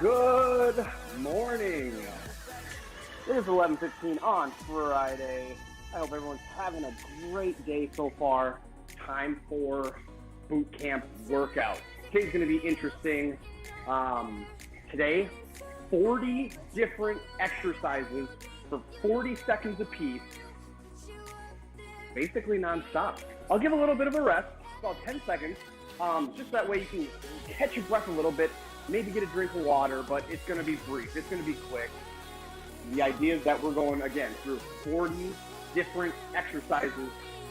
Good morning. It is 11:15 on Friday. I hope everyone's having a great day so far. Time for boot camp workout. Today's going to be interesting. Today, 40 different exercises for 40 seconds apiece, basically nonstop. I'll give a little bit of a rest, about 10 seconds, just that way you can catch your breath a little bit, maybe get a drink of water, but it's going to be brief. It's going to be quick. The idea is that we're going, again, through 40 different exercises,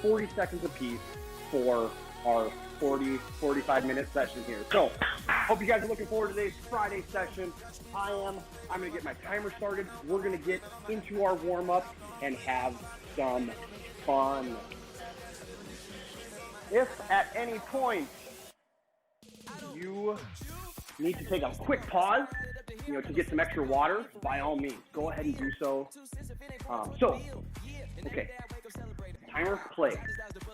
40 seconds apiece for our 45-minute session here. So, hope you guys are looking forward to today's Friday session. I am. I'm going to get my timer started. We're going to get into our warm-up and have some fun. If at any point you need to take a quick pause, to get some extra water, by all means, go ahead and do so. Okay, timer, play.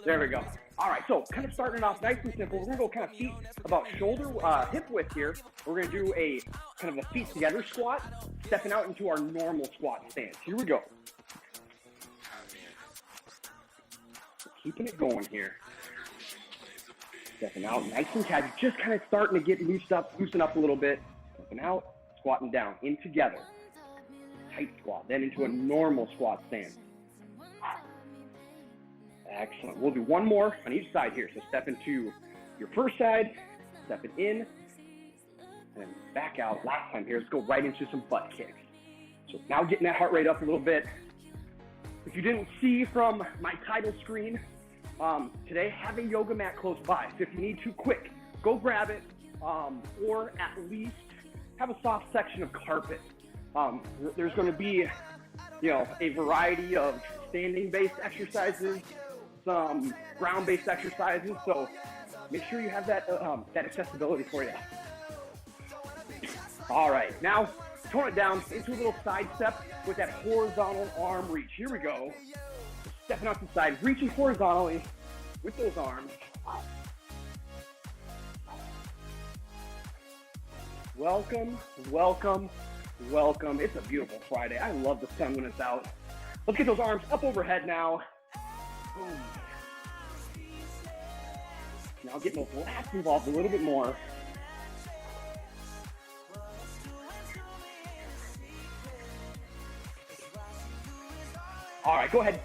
There we go. All right, so kind of starting off nice and simple. We're gonna go kind of feet about shoulder, hip width here. We're gonna do a kind of a feet together squat, stepping out into our normal squat stance. Here we go. Keeping it going here. Stepping out nice and tight, just kind of starting to get loosen up a little bit. Stepping out, squatting down, in together. Tight squat, then into a normal squat stance. Excellent. We'll do one more on each side here. So step into your first side, step it in, and back out. Last time here, let's go right into some butt kicks. So now getting that heart rate up a little bit. If you didn't see from my title screen, today have a yoga mat close by. So if you need to, quick, go grab it, or at least have a soft section of carpet. There's going to be, a variety of standing-based exercises, some ground-based exercises. So make sure you have that accessibility for you. All right, now tone it down into a little side step with that horizontal arm reach. Here we go. Stepping out to the side, reaching horizontally with those arms. Welcome, welcome, welcome. It's a beautiful Friday. I love the sun when it's out. Let's get those arms up overhead now. Boom. Now getting those lats involved a little bit more. All right, go ahead.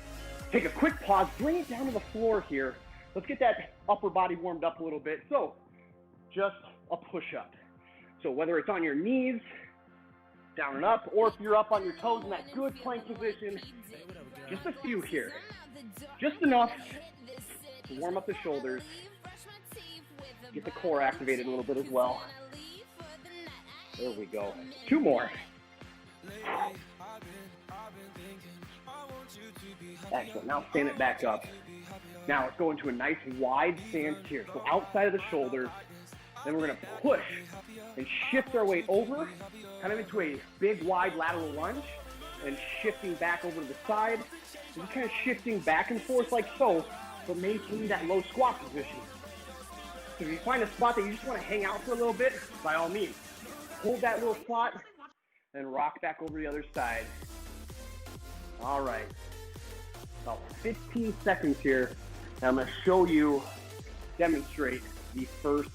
Take a quick pause. Bring it down to the floor here. Let's get that upper body warmed up a little bit. So, just a push-up. So whether it's on your knees, down and up, or if you're up on your toes in that good plank position, just a few here. Just enough to warm up the shoulders. Get the core activated a little bit as well. There we go. Two more. Excellent. Now stand it back up. Now let's go into a nice wide stance here. So outside of the shoulders. Then we're going to push and shift our weight over, kind of into a big wide lateral lunge, and shifting back over to the side. And just kind of shifting back and forth like so, but maintaining that low squat position. So if you find a spot that you just want to hang out for a little bit, by all means, hold that little spot, and rock back over the other side. All right, about 15 seconds here, and I'm going to demonstrate the first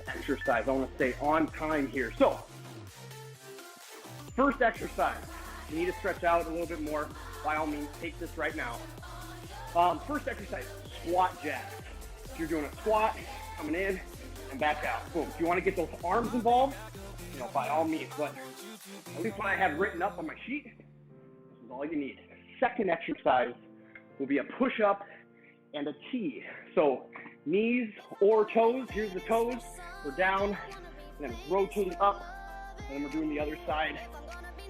exercise. I want to stay on time here. So, first exercise. You need to stretch out a little bit more. By all means, take this right now. First exercise, squat jacks. If you're doing a squat, coming in and back out. Boom. If you want to get those arms involved, by all means. But at least what I have written up on my sheet, this is all you need. Second exercise will be a push-up and a T. So, knees or toes. Here's the toes. We're down, and then rotating up, and then we're doing the other side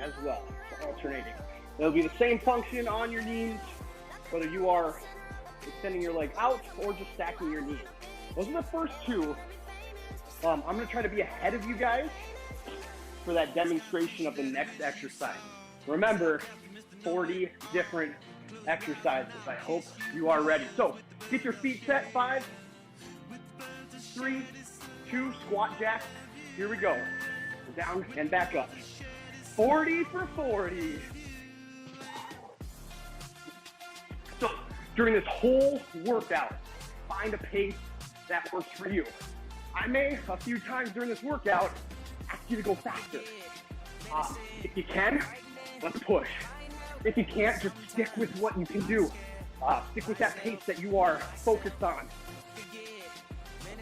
as well, so alternating. It'll be the same function on your knees, whether you are extending your leg out or just stacking your knees. Those are the first two. I'm going to try to be ahead of you guys for that demonstration of the next exercise. Remember, 40 different exercises. I hope you are ready. So, get your feet set. 5, 3, 2, squat jacks. Here we go. down, and back up. 40 for 40. So during this whole workout, find a pace that works for you. I may, a few times during this workout, ask you to go faster. If you can, let's push. If you can't, just stick with what you can do. Stick with that pace that you are focused on.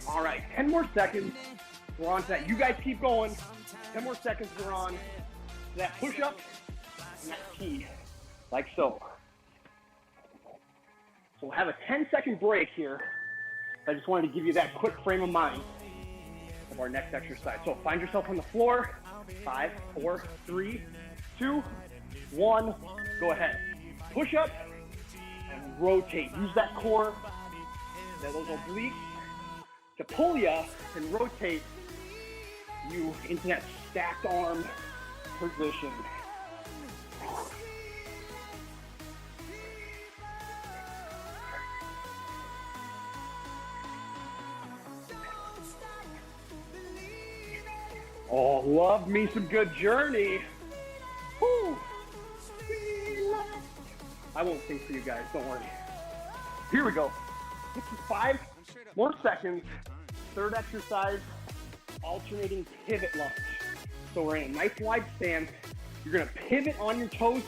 All right, 10 more seconds. We're on to that. You guys keep going. 10 more seconds, we're on to that push-up and that T, like so. So we'll have a 10-second break here. I just wanted to give you that quick frame of mind of our next exercise. So find yourself on the floor. 5, 4, 3, 2, 1. Go ahead. Push up and rotate. Use that core, those obliques, to pull you and rotate you into that stacked arm position. Oh, love me some good journey. Woo. I won't sing for you guys, don't worry. Here we go. 5 more seconds. Third exercise, alternating pivot lunge. So we're in a nice wide stance. You're gonna pivot on your toes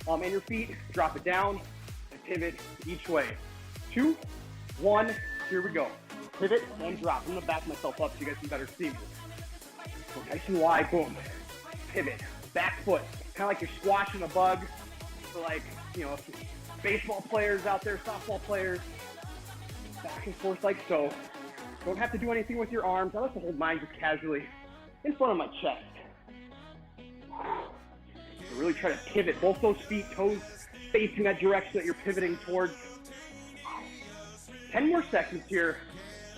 and your feet, drop it down, and pivot each way. 2, 1, here we go. Pivot and drop. I'm gonna back myself up so you guys can better see me. So nice and wide, boom. Pivot, back foot. Kind of like you're squashing a bug. So like, you know, baseball players out there, softball players, back and forth like so. Don't have to do anything with your arms. I like to hold mine just casually in front of my chest. So really try to pivot both those feet, toes facing that direction that you're pivoting towards. 10 more seconds here.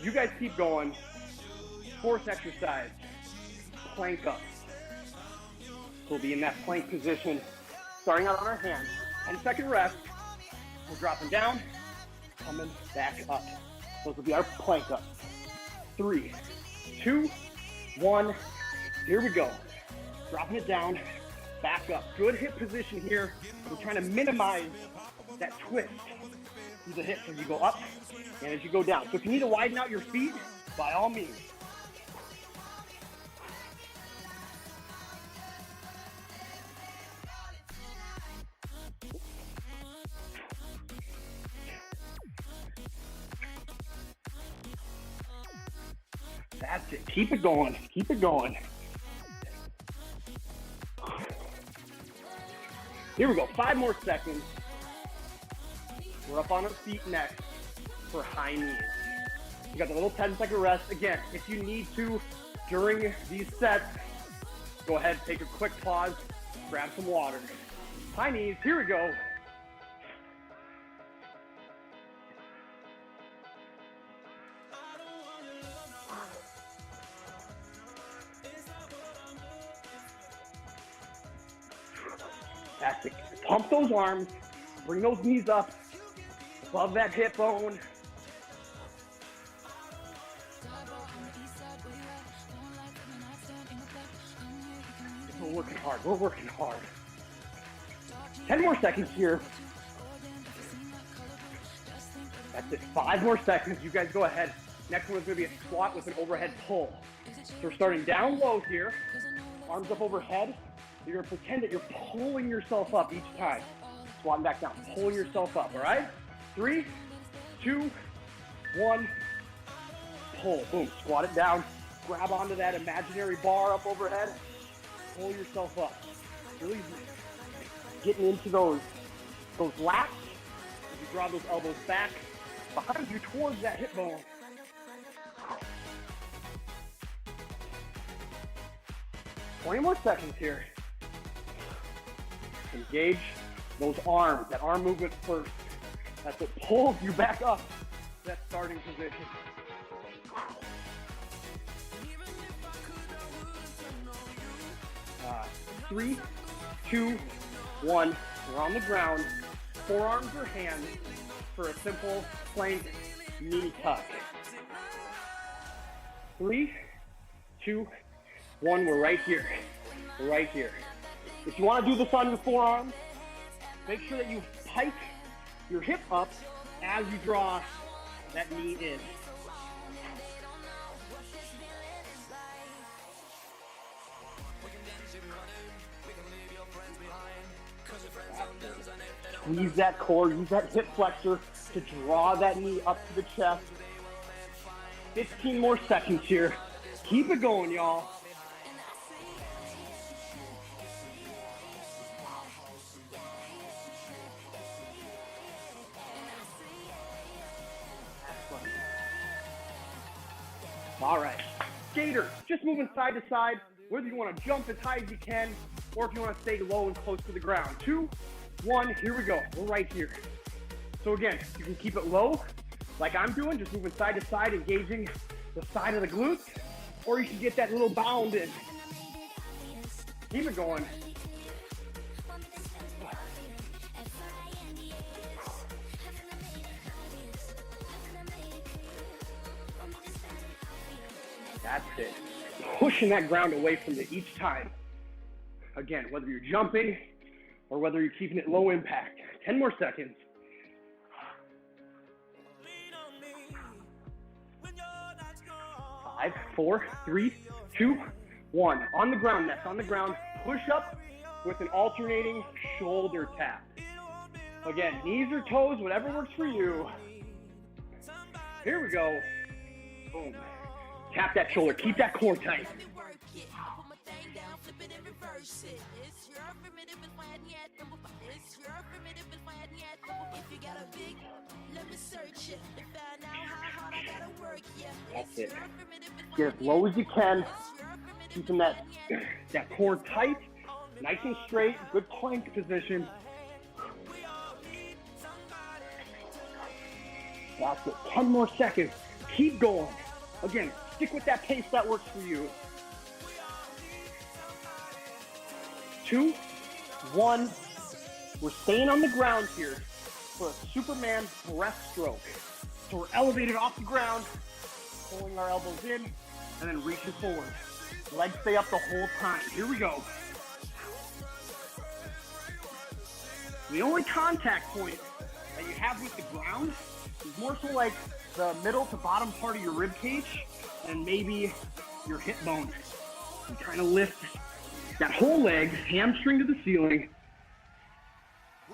You guys keep going. Fourth exercise, plank up. So we'll be in that plank position, starting out on our hands. 10-second rest. We're dropping down, coming back up. Those will be our plank up. 3, 2, 1. Here we go. Dropping it down, back up. Good hip position here. We're trying to minimize that twist through the hips as you go up and as you go down. So if you need to widen out your feet, by all means. That's it. Keep it going. Keep it going. Here we go. 5 more seconds. We're up on our feet next for high knees. You got the little 10-second rest. Again, if you need to, during these sets, go ahead, take a quick pause, grab some water. High knees. Here we go. Fantastic. Pump those arms, bring those knees up above that hip bone. We're working hard. We're working hard. 10 more seconds here. That's it. 5 more seconds. You guys go ahead. Next one is going to be a squat with an overhead pull. So we're starting down low here. Arms up overhead. You're going to pretend that you're pulling yourself up each time. Squatting back down. Pulling yourself up, all right? 3, 2, 1. Pull. Boom. Squat it down. Grab onto that imaginary bar up overhead. Pull yourself up. Really getting into those lats. As you draw those elbows back behind you towards that hip bone. Twenty more seconds here. Engage those arms, that arm movement first. That's what pulls you back up to that starting position. 3, 2, 1. We're on the ground. Forearms or hands for a simple plank knee tuck. 3, 2, 1, we're right here. We're right here. If you want to do this on your forearms, make sure that you pike your hip up as you draw that knee in. Squeeze that core, use that hip flexor to draw that knee up to the chest. 15 more seconds here. Keep it going, y'all. All right, skater, just moving side to side, whether you want to jump as high as you can, or if you want to stay low and close to the ground. 2, 1, here we go, we're right here. So again, you can keep it low, like I'm doing, just moving side to side, engaging the side of the glutes, or you can get that little bound in. Keep it going. That's it. Pushing that ground away from you each time. Again, whether you're jumping or whether you're keeping it low impact. 10 more seconds. 5, 4, 3, 2, 1. On the ground, next on the ground. Push up with an alternating shoulder tap. Again, knees or toes, whatever works for you. Here we go. Boom. Tap that shoulder. Keep that core tight. That's it. Get as low as you can. Keeping that core tight, nice and straight. Good plank position. That's it. 10 more seconds. Keep going. Again, stick with that pace that works for you. 2, 1. We're staying on the ground here for a Superman breaststroke. So we're elevated off the ground, pulling our elbows in, and then reaching forward. Legs stay up the whole time. Here we go. The only contact point that you have with the ground is more so like the middle to bottom part of your rib cage and maybe your hip bone. You're trying to lift that whole leg, hamstring to the ceiling,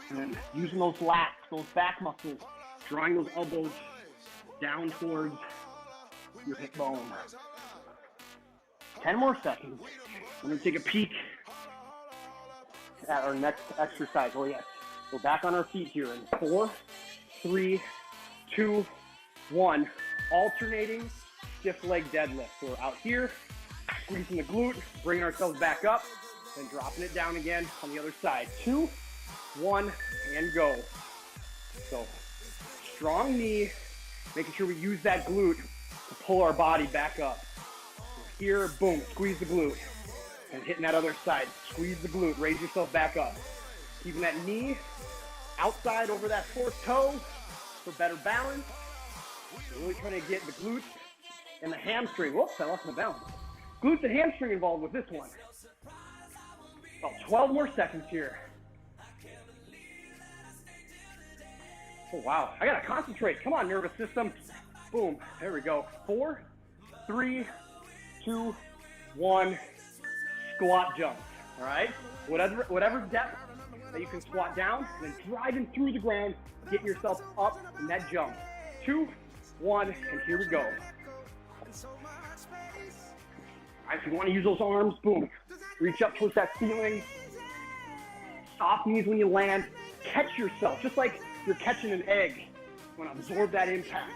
and then using those lats, those back muscles, drawing those elbows down towards your hip bone. 10 more seconds. We're gonna take a peek at our next exercise. Oh yes, we're back on our feet here in 4, 3, 2, 1. Alternating stiff leg deadlift. So we're out here, squeezing the glute, bringing ourselves back up, then dropping it down again on the other side. 2, 1, and go. So strong knee, making sure we use that glute to pull our body back up. Here, boom, squeeze the glute. And hitting that other side, squeeze the glute, raise yourself back up. Keeping that knee outside over that fourth toe for better balance. We're really trying to get the glutes and the hamstring. Whoops, I lost my balance. Glutes and hamstring involved with this one. About 12 more seconds here. Oh, wow. I got to concentrate. Come on, nervous system. Boom. There we go. 4, 3, 2, 1. Squat jump. All right? Whatever depth that you can squat down, then driving through the ground, getting yourself up in that jump. 2, 1, and here we go. All right, if you want to use those arms, boom. Reach up towards that ceiling. Soft knees when you land. Catch yourself, just like you're catching an egg. You want to absorb that impact.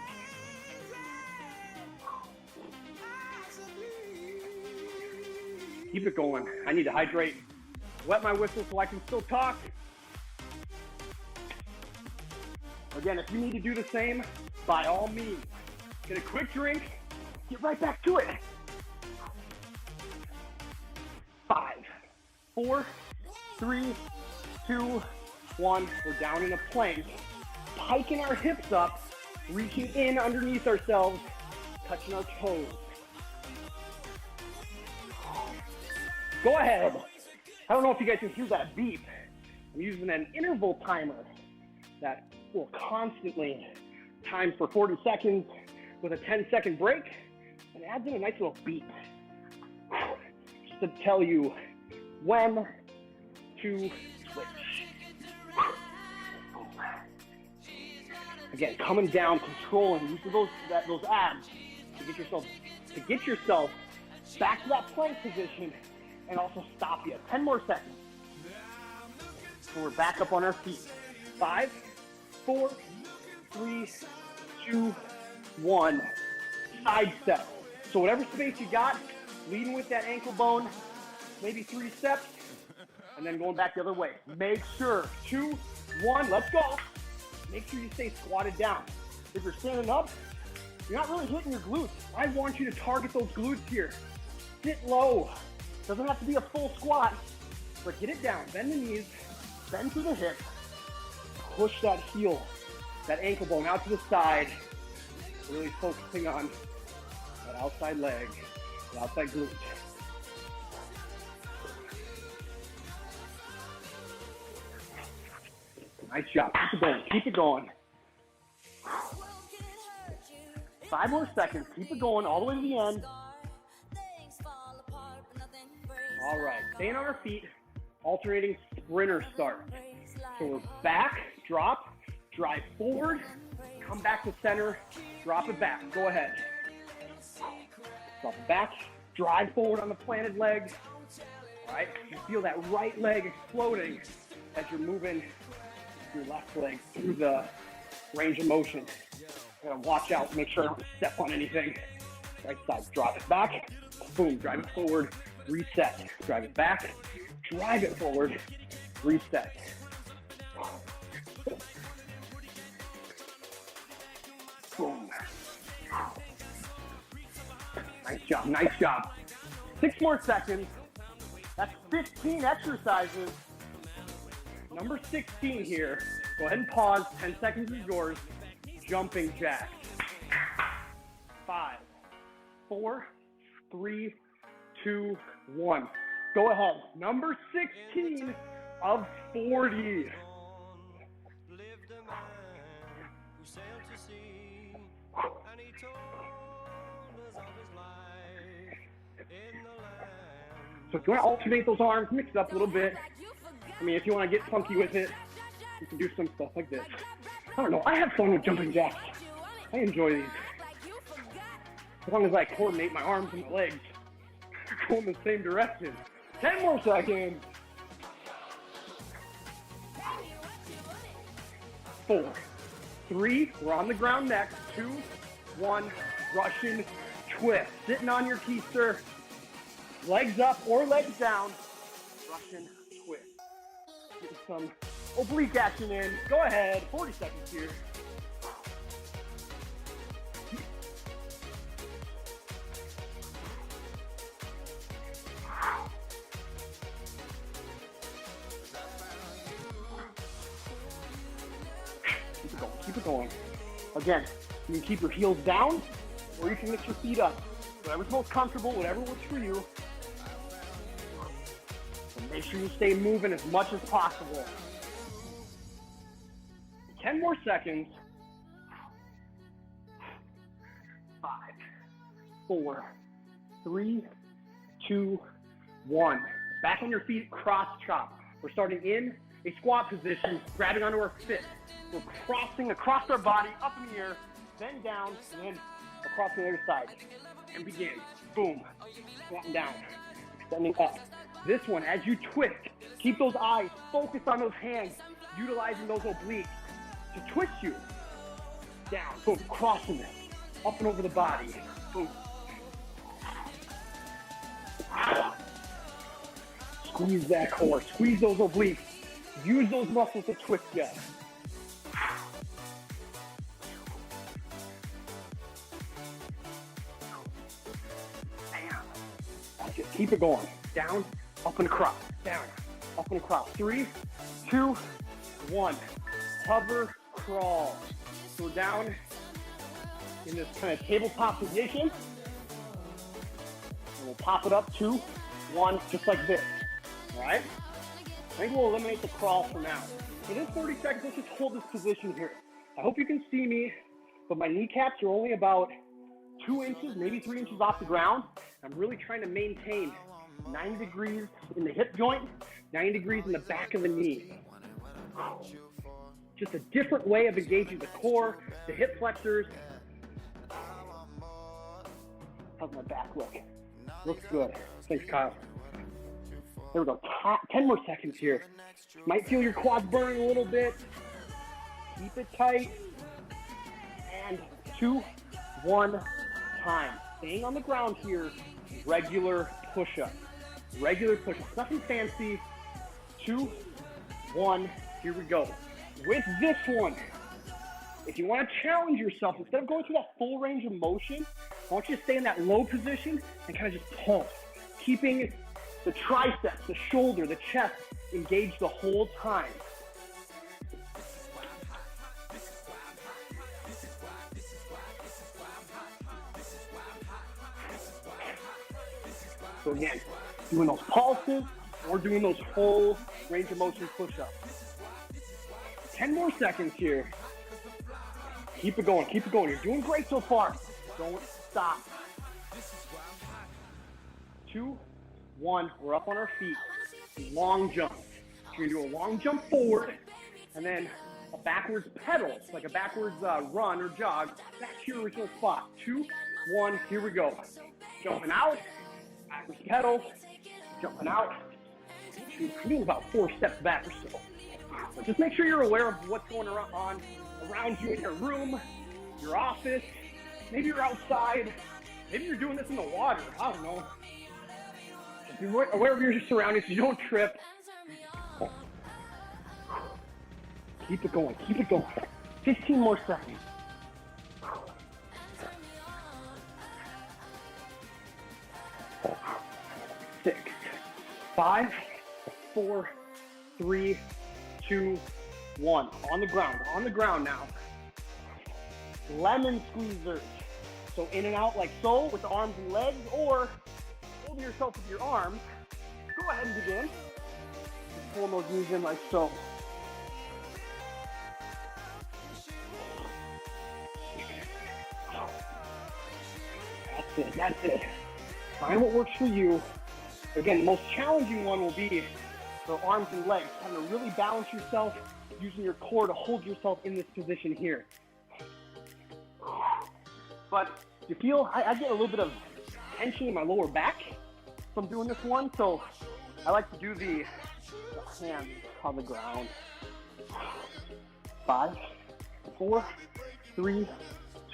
Keep it going. I need to hydrate. Wet my whistle so I can still talk. Again, if you need to do the same, by all means, get a quick drink, get right back to it. 5, 4, 3, 2, 1. We're down in a plank. Piking our hips up, reaching in underneath ourselves, touching our toes. Go ahead. I don't know if you guys can hear that beep. I'm using an interval timer that will constantly time for 40 seconds with a 10-second break, and adds in a nice little beep just to tell you when to switch. Again, coming down, controlling, use those abs to get yourself back to that plank position and also stop you. 10 more seconds. So we're back up on our feet. 5, 4, 3, 2, 1. Side step. So whatever space you got, leading with that ankle bone, maybe 3 steps, and then going back the other way. Make sure, 2, 1, let's go. Make sure you stay squatted down. If you're standing up, you're not really hitting your glutes. I want you to target those glutes here. Sit low. Doesn't have to be a full squat, but get it down. Bend the knees, bend through the hip, push that heel, that ankle bone out to the side, really focusing on that outside leg, the outside glute. Nice job. Keep it going. Keep it going. 5 more seconds. Keep it going all the way to the end. All right. Staying on our feet. Alternating sprinter start. So we're back, drop, drive forward, come back to center, drop it back. Go ahead. Drop it back, drive forward on the planted leg. All right. You feel that right leg exploding as you're moving your left leg through the range of motion. You gotta watch out, make sure I don't step on anything. Right side, drop it back, boom, drive it forward, reset. Drive it back, drive it forward, reset. Boom. Nice job, nice job. 6 more seconds. That's 15 exercises. Number 16 here. Go ahead and pause. 10 seconds is yours. Jumping jacks. 5, 4, 3, 2, 1. Go ahead. Number 16 of 40. So if you want to alternate those arms, mix it up a little bit. I mean, if you want to get funky with it, you can do some stuff like this. I don't know. I have fun with jumping jacks. I enjoy these. As long as I coordinate my arms and my legs, go in the same direction. 10 more seconds. 4, 3, we're on the ground next. 2, 1, Russian twist. Sitting on your keister. Legs up or legs down. Russian twist. Getting some oblique action in. Go ahead. 40 seconds here. Keep it going. Keep it going. Again, you can keep your heels down or you can mix your feet up. Whatever's most comfortable, whatever works for you. And make sure you stay moving as much as possible. 10 more seconds. 5, 4, 3, 2, 1. Back on your feet, cross chop. We're starting in a squat position, grabbing onto our fist. We're crossing across our body, up in the air, then down, and then across the other side. And begin. Boom. Squatting down. Extending up. This one, as you twist, keep those eyes focused on those hands, utilizing those obliques to twist you. Down. Boom. Crossing it. Up and over the body. Boom. Squeeze that core. Squeeze those obliques. Use those muscles to twist you. Keep it going. Down, up and across. Down, up and across. 3, 2, 1. Hover, crawl. So we're down in this kind of tabletop position. And we'll pop it up to 1, just like this, all right? I think we'll eliminate the crawl for now. For this 40 seconds, let's just hold this position here. I hope you can see me, but my kneecaps are only about 2 inches, maybe 3 inches off the ground. I'm really trying to maintain 90 degrees in the hip joint, 90 degrees in the back of the knee. Just a different way of engaging the core, the hip flexors. How's my back look? Looks good. Thanks, Kyle. There we go. 10 more seconds here. Might feel your quads burning a little bit. Keep it tight. And 2, 1, time. Staying on the ground here. Regular push-up. Regular push-up. Nothing fancy. 2, 1. Here we go. With this one, if you want to challenge yourself, instead of going through that full range of motion, I want you to stay in that low position and kind of just pulse, keeping the triceps, the shoulder, the chest engaged the whole time. So again, doing those pulses or doing those full range of motion push-ups. 10 more seconds here. Keep it going, keep it going. You're doing great so far. Don't stop. 2, 1, we're up on our feet. Long jump. You're gonna do a long jump forward and then a backwards pedal, like a backwards run or jog back to your original spot. 2, 1, here we go. Jumping out, backwards pedal, jumping out. You're doing about 4 steps back or so. But just make sure you're aware of what's going on around you in your room, your office, maybe you're outside, maybe you're doing this in the water, I don't know. Just be aware of your surroundings so you don't trip. Keep it going, keep it going. 15 more seconds. Six, 5, 4, 3, 2, 1. On the ground now. Lemon squeezers. So in and out like so with the arms and legs, or holding yourself with your arms. Go ahead and begin. Just pulling those knees in like so. That's it. Find what works for you. Again, the most challenging one will be the arms and legs, having to really balance yourself, using your core to hold yourself in this position here. But you feel, I get a little bit of tension in my lower back from doing this one, so I like to do the hands on the ground. 5, 4, 3,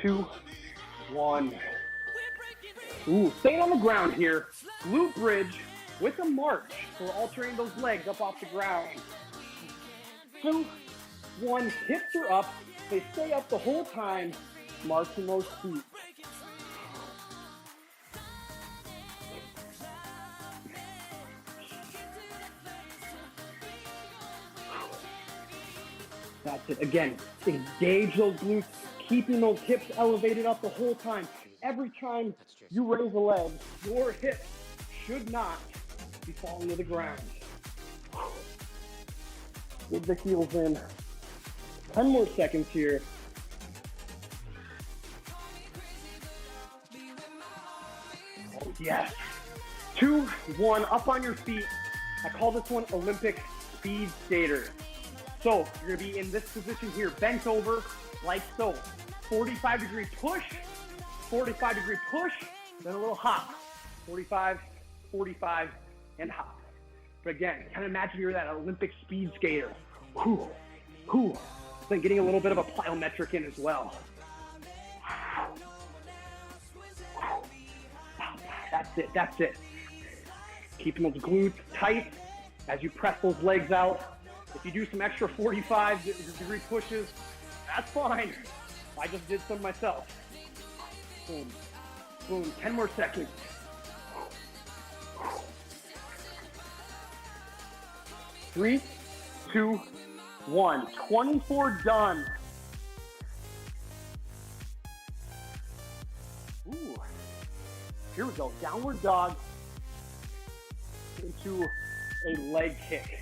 2, 1. Ooh, staying on the ground here, glute bridge with a march. So we're alternating those legs up off the ground. 2, 1, hips are up. They stay up the whole time, marching those feet. That's it. Again, engage those glutes, keeping those hips elevated up the whole time. Every time you raise a leg, your hips should not be falling to the ground. Dig the heels in. 10 more seconds here. Oh, yes. 2, 1, up on your feet. I call this one Olympic speed skater. So you're gonna be in this position here, bent over like so. 45-degree push, 45-degree push, then a little hop. 45, 45, and hop. But again, kind of imagine you're that Olympic speed skater. Whew, whew. Then getting a little bit of a plyometric in as well. That's it, that's it. Keeping those glutes tight as you press those legs out. If you do some extra 45-degree pushes, that's fine. I just did some myself. Boom, boom, 10 more seconds. Three, 2, 1. 24 done. Ooh. Here we go. Downward dog. into a leg kick.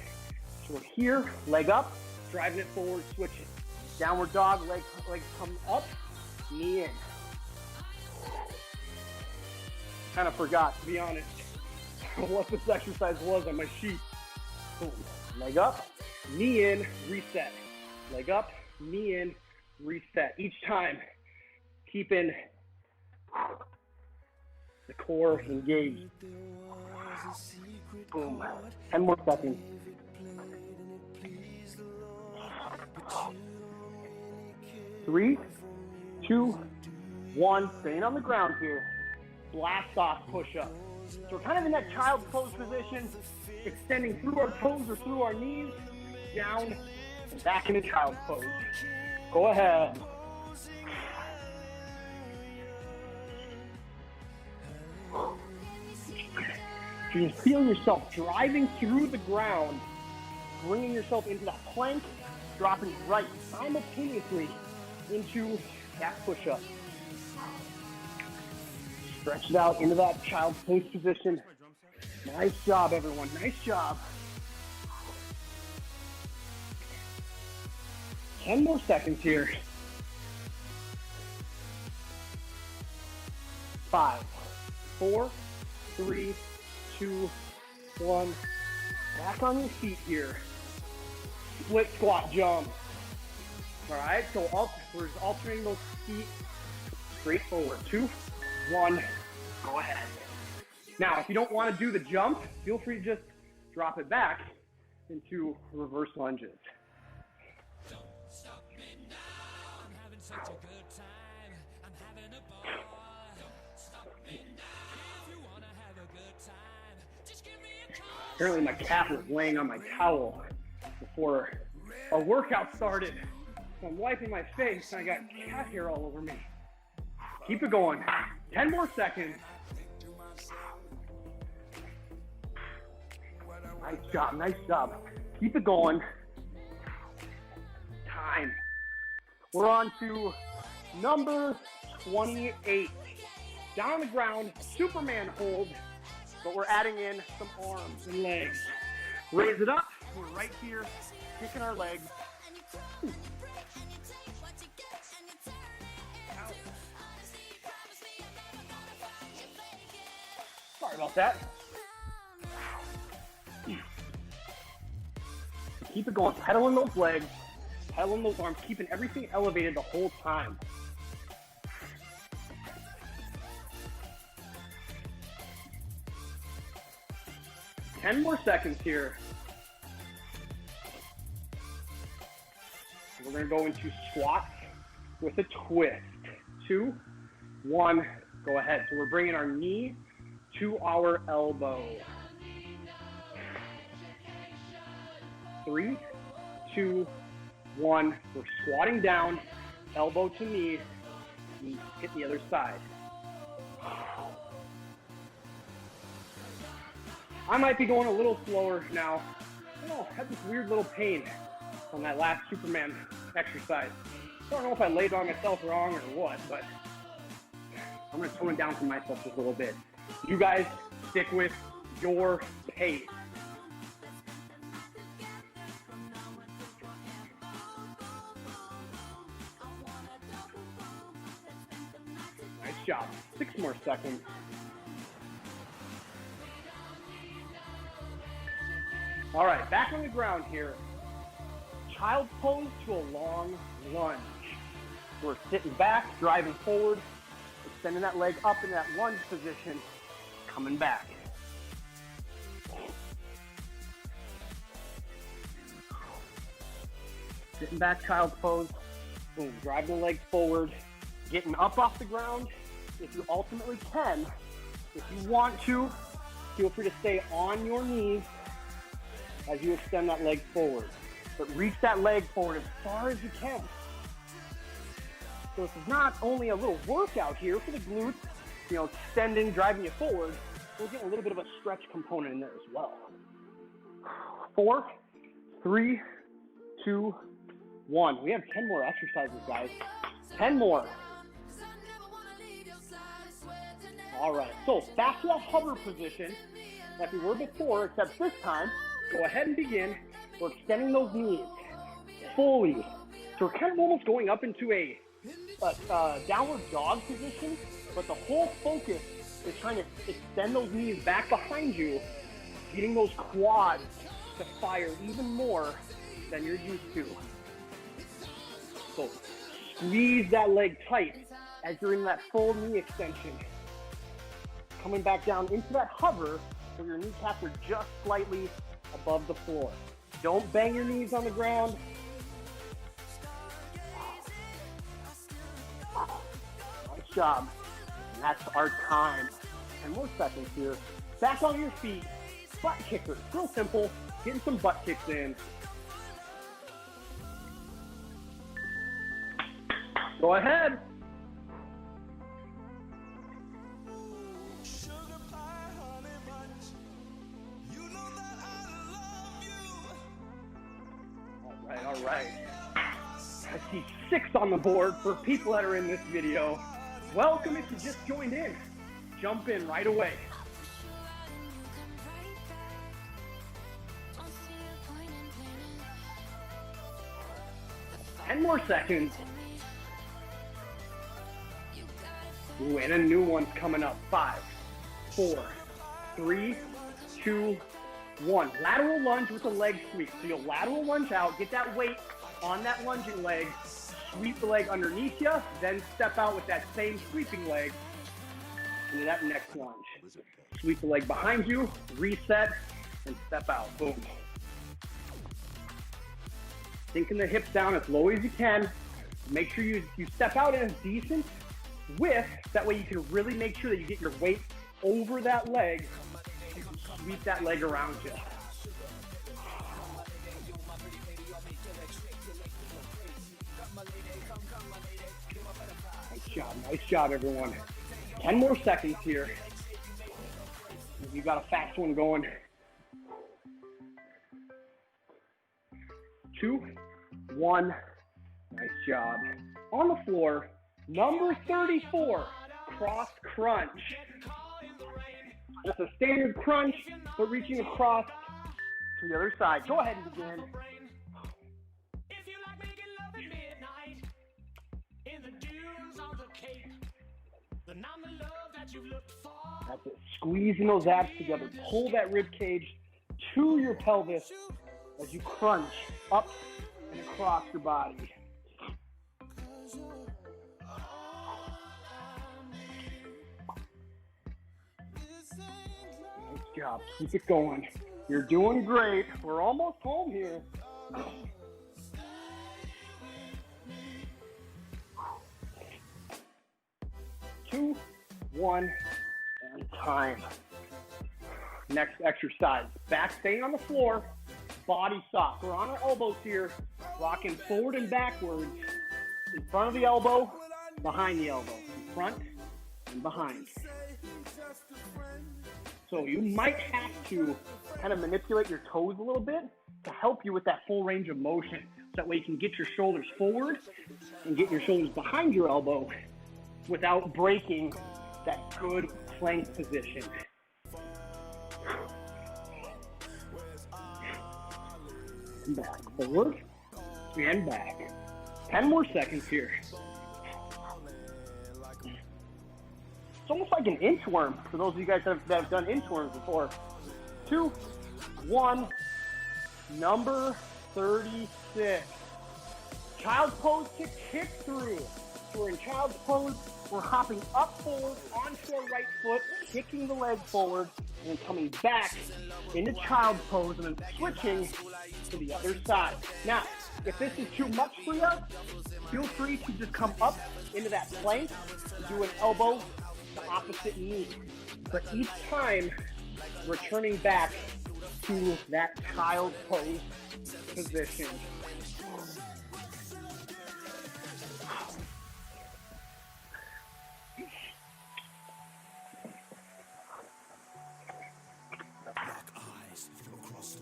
So we're here, leg up, driving it forward, switching. Downward dog, leg come up, knee in. Kind of forgot, to be honest, what this exercise was on my sheet. Boom. Leg up, knee in, reset. Leg up, knee in, reset. Each time, keeping the core engaged. Boom. 10 more seconds. 3, 2, 1. Staying on the ground here. Blast off push-up. So we're kind of in that child's pose position, extending through our toes or through our knees, down and back into child's pose. Go ahead. You feel yourself driving through the ground, bringing yourself into that plank, dropping right simultaneously into that push-up. Stretch it out into that child's pose position. Nice job, everyone. Nice job. 10 more seconds here. 5, 4, 3, 2, 1. Back on your feet here. Split squat jump. All right, so we're alternating those feet straight forward. 2, 1, go ahead. Now, if you don't want to do the jump, feel free to just drop it back into reverse lunges. Don't stop me now. I'm having such a good time. I'm having a ball. Don't stop me now. If you want to have a good time, just give me a call. Apparently my cat was laying on my towel before a workout started. So I'm wiping my face and I got cat hair all over me. Keep it going. 10 more seconds. Nice job, nice job. Keep it going. Time. We're on to number 28. Down on the ground, Superman hold, but we're adding in some arms and legs. Raise it up. We're right here, kicking our legs. Sorry about that. Keep it going, pedaling those legs, pedaling those arms, keeping everything elevated the whole time. Ten more seconds here. We're gonna go into squats with a twist. 2, 1, go ahead. So we're bringing our knee to our elbow. 3, 2, 1. We're squatting down, elbow to knee, and hit the other side. I might be going a little slower now. Oh, I had this weird little pain on that last Superman exercise. I don't know if I laid on myself wrong or what, but I'm going to tone it down for myself just a little bit. You guys stick with your pace. Nice job. 6 more seconds. All right, back on the ground here. Child's pose to a long lunge. We're sitting back, driving forward, extending that leg up in that lunge position, coming back. Sitting back, child's pose. Boom, driving the legs forward, getting up off the ground. If you ultimately can, if you want to, feel free to stay on your knees as you extend that leg forward. But reach that leg forward as far as you can. So this is not only a little workout here for the glutes, extending, driving you forward, we'll get a little bit of a stretch component in there as well. 4, 3, 2, 1. We have 10 more exercises, guys. 10 more. All right, so back to that hover position. like we were before, except this time, go ahead and begin. We're extending those knees fully. So we're kind of almost going up into a downward dog position, but the whole focus is trying to extend those knees back behind you, getting those quads to fire even more than you're used to. So squeeze that leg tight as you're in that full knee extension. Coming back down into that hover where your kneecaps are just slightly above the floor. Don't bang your knees on the ground. Nice job. And that's our time. 10 more seconds here. Back on your feet. Butt kickers. Real simple. Getting some butt kicks in. Go ahead. All right. I see 6 on the board for people that are in this video. Welcome if you just joined in. Jump in right away. Ten more seconds. Ooh, and a new one's coming up. 5, 4, 3, 2, 1. Lateral lunge with a leg sweep. So you'll lateral lunge out, get that weight on that lunging leg, sweep the leg underneath you, then step out with that same sweeping leg into that next lunge. Sweep the leg behind you, reset, and step out. Boom. Sinking the hips down as low as you can. Make sure you step out in a decent width. That way you can really make sure that you get your weight over that leg. You can sweep that leg around you. Nice job, everyone. 10 more seconds here. You got a fast one going. 2, 1. Nice job. On the floor, number 34, cross crunch. Just a standard crunch, but reaching across to the other side. Go ahead and begin. That's it. Squeezing those abs together. Pull that rib cage to your pelvis as you crunch up and across your body. Nice job. Keep it going. You're doing great. We're almost home here. 2, 1, and time. Next exercise. Back staying on the floor. Body sock. We're on our elbows here. Rocking forward and backwards. In front of the elbow, behind the elbow. In front and behind. So you might have to kind of manipulate your toes a little bit to help you with that full range of motion. So that way you can get your shoulders forward and get your shoulders behind your elbow without breaking that good plank position. Back, forward, and back. 10 more seconds here. It's almost like an inchworm for those of you guys that have done inchworms before. 2, 1, number 36. Child's pose to kick through. So we're in child's pose. We're hopping up forward onto our right foot, kicking the leg forward, and then coming back into child's pose and then switching to the other side. Now, if this is too much for you, feel free to just come up into that plank, do an elbow to opposite knee. But each time, returning back to that child pose position.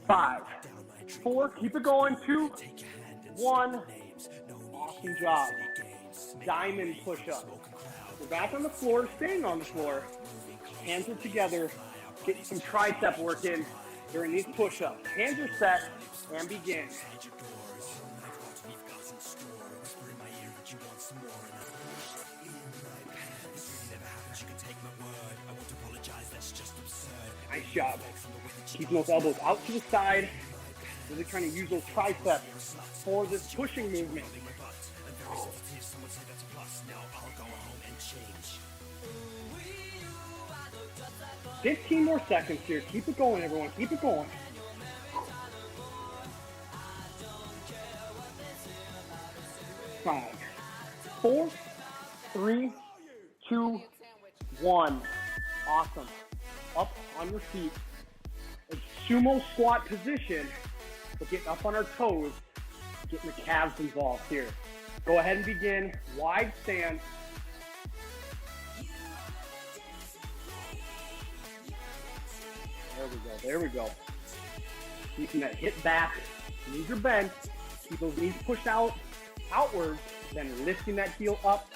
Five, 4, keep it going. 2, 1. Awesome job. Diamond push-up. We're back on the floor, staying on the floor. Hands are together. Get some tricep work in during these push-ups. Hands are set and begin. Nice job. Keeping those elbows out to the side. Really trying to use those triceps for this pushing movement. 15 more seconds here. Keep it going, everyone. Keep it going. 5, 4, 3, 2, 1. Awesome. Up on your feet. A sumo squat position, but getting up on our toes, getting the calves involved here. Go ahead and begin. Wide stance. There we go. There we go. Keeping that hip back. Knees are bent. Keep those knees pushed outwards. Then lifting that heel up.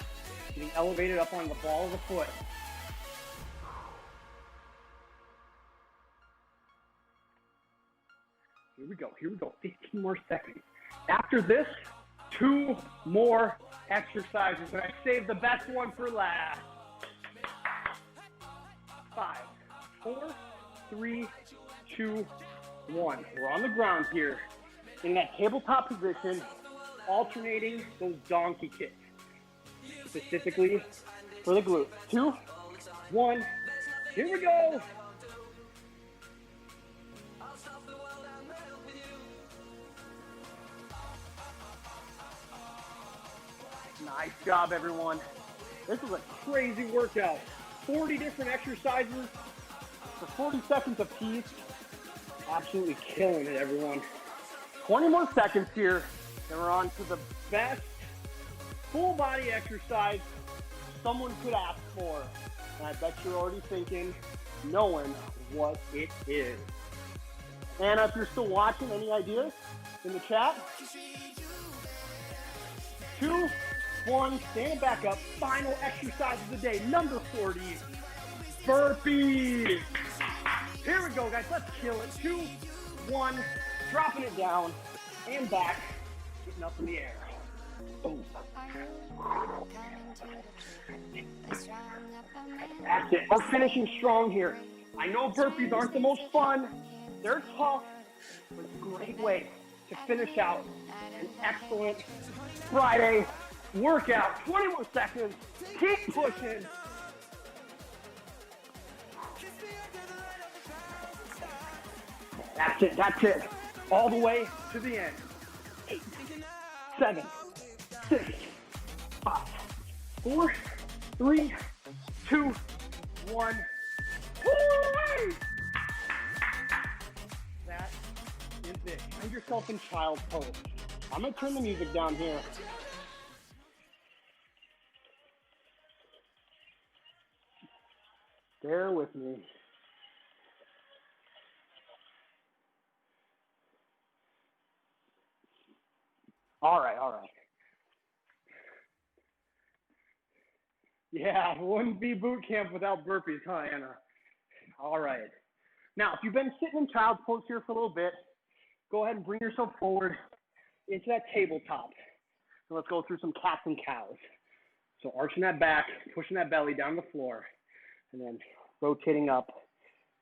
Getting elevated up on the ball of the foot. Here we go. Here we go. 15 more seconds. After this, 2 more exercises. And I saved the best one for last. 5, 4, 3, 2, 1. We're on the ground here in that tabletop position, alternating those donkey kicks, specifically for the glutes. 2, 1. Here we go. Nice job, everyone. This is a crazy workout. 40 different exercises for 40 seconds apiece. Absolutely killing it, everyone. 20 more seconds here, and we're on to the best full body exercise someone could ask for. And I bet you're already thinking, knowing what it is. Anna, if you're still watching, any ideas in the chat? 2, 1, stand back up. Final exercise of the day, number 40, burpees. Here we go, guys. Let's kill it. 2, 1, dropping it down and back, getting up in the air. Boom. That's it. We're finishing strong here. I know burpees aren't the most fun. They're tough, but it's a great way to finish out an excellent Friday workout. 20 more seconds. Keep pushing. That's it. That's it. All the way to the end. 8, 7, 6, 5, 4, 3, 2, 1. Woo! That is it. Find yourself in child's pose. I'm going to turn the music down here. Bear with me. All right. Yeah, it wouldn't be boot camp without burpees, huh, Anna? All right. Now, if you've been sitting in child's pose here for a little bit, go ahead and bring yourself forward into that tabletop. So let's go through some cats and cows. So arching that back, pushing that belly down the floor, and then rotating up,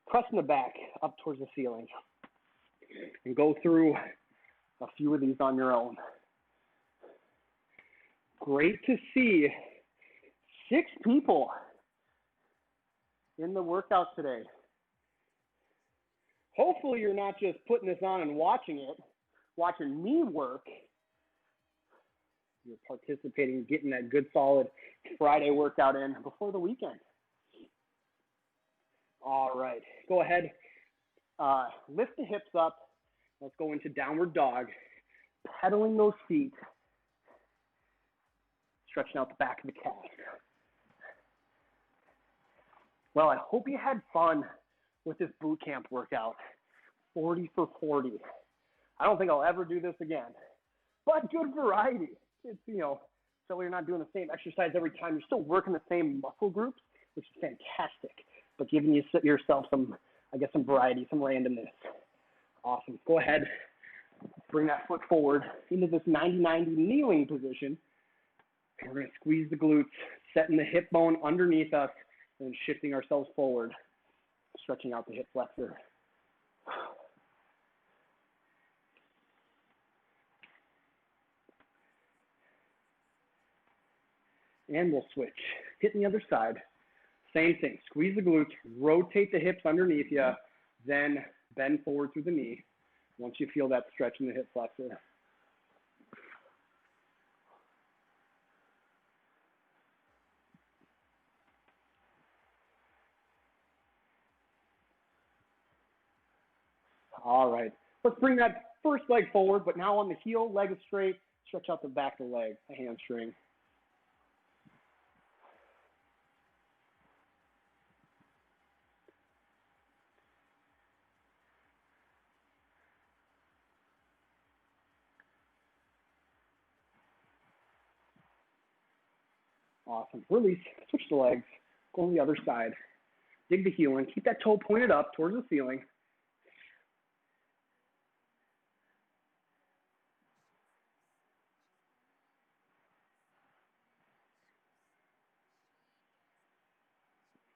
pressing the back up towards the ceiling. And go through a few of these on your own. Great to see 6 people in the workout today. Hopefully you're not just putting this on and watching me work. You're participating, getting that good solid Friday workout in before the weekend. All right, go ahead, lift the hips up. Let's go into downward dog, pedaling those feet, stretching out the back of the calf. Well, I hope you had fun with this boot camp workout. 40 for 40. I don't think I'll ever do this again, but good variety. It's, so you're not doing the same exercise every time. You're still working the same muscle groups, which is fantastic, but giving yourself some I get some variety, some randomness. Awesome. Go ahead. Bring that foot forward into this 90-90 kneeling position. And we're going to squeeze the glutes, setting the hip bone underneath us, and shifting ourselves forward, stretching out the hip flexor. And we'll switch. Hitting the other side. Same thing. Squeeze the glutes, rotate the hips underneath you, then bend forward through the knee once you feel that stretch in the hip flexor. All right. Let's bring that first leg forward, but now on the heel, leg is straight. Stretch out the back of the leg, the hamstring. Awesome. Release. Switch the legs. Go on the other side. Dig the heel in. Keep that toe pointed up towards the ceiling.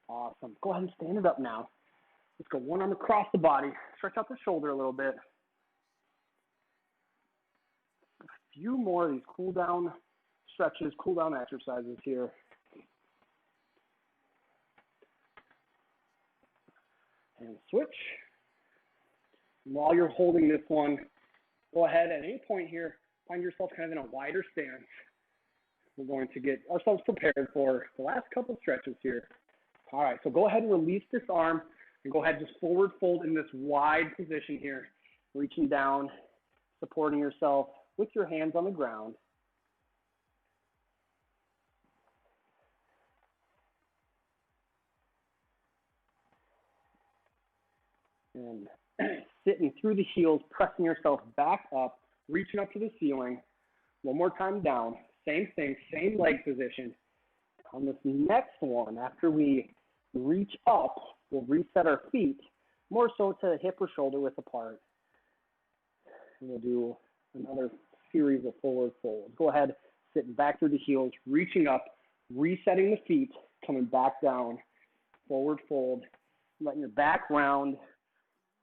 Awesome. Go ahead and stand it up now. Let's go one arm across the body. Stretch out the shoulder a little bit. A few more of these cool down stretches, cool down exercises here. And switch. While you're holding this one, go ahead at any point here, find yourself kind of in a wider stance. We're going to get ourselves prepared for the last couple stretches here. All right, so go ahead and release this arm and go ahead just forward fold in this wide position here, reaching down, supporting yourself with your hands on the ground. And sitting through the heels, pressing yourself back up, reaching up to the ceiling. One more time down. Same thing, same leg position. On this next one, after we reach up, we'll reset our feet, more so to hip or shoulder width apart. And we'll do another series of forward folds. Go ahead, sitting back through the heels, reaching up, resetting the feet, coming back down, forward fold, letting your back round,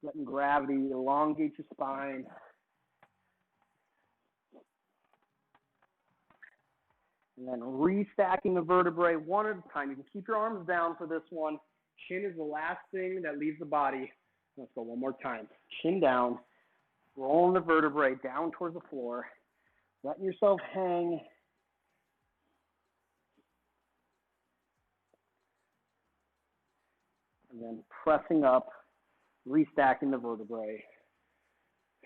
letting gravity elongate your spine. And then restacking the vertebrae one at a time. You can keep your arms down for this one. Chin is the last thing that leaves the body. Let's go one more time. Chin down, rolling the vertebrae down towards the floor, letting yourself hang. And then pressing up, restacking the vertebrae.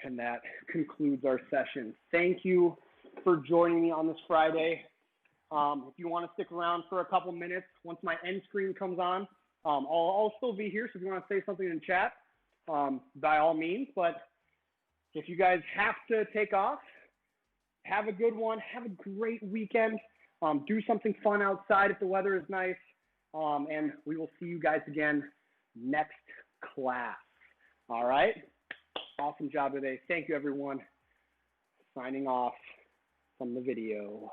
And that concludes our session. Thank you for joining me on this Friday. If you want to stick around for a couple minutes, once my end screen comes on, I'll still be here. So if you want to say something in chat, by all means. But if you guys have to take off, have a good one. Have a great weekend. Do something fun outside if the weather is nice. And we will see you guys again next class. All right? Awesome job today. Thank you, everyone. Signing off from the video.